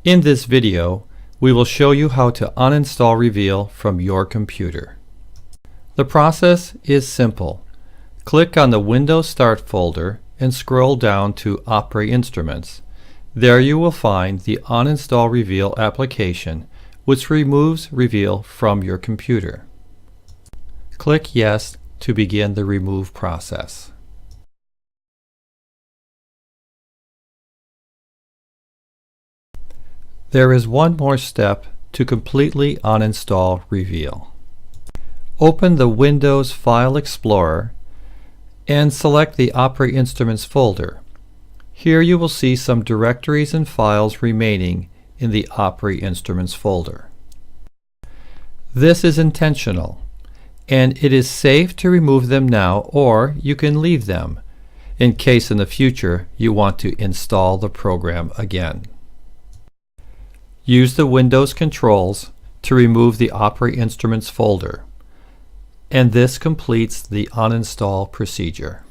In this video, we will show you how to uninstall Reveal from your computer. The process is simple. Click on the Windows Start folder and scroll down to Apre Instruments. There you will find the Uninstall Reveal application, which removes Reveal from your computer. Click Yes to begin the remove process. There is one more step to completely uninstall Reveal. Open the Windows File Explorer and select the Apre Instruments folder. Here you will see some directories and files remaining in the Apre Instruments folder. This is intentional, and it is safe to remove them now, or you can leave them in case in the future you want to install the program again. Use the Windows controls to remove the Apre Instruments folder, and this completes the uninstall procedure.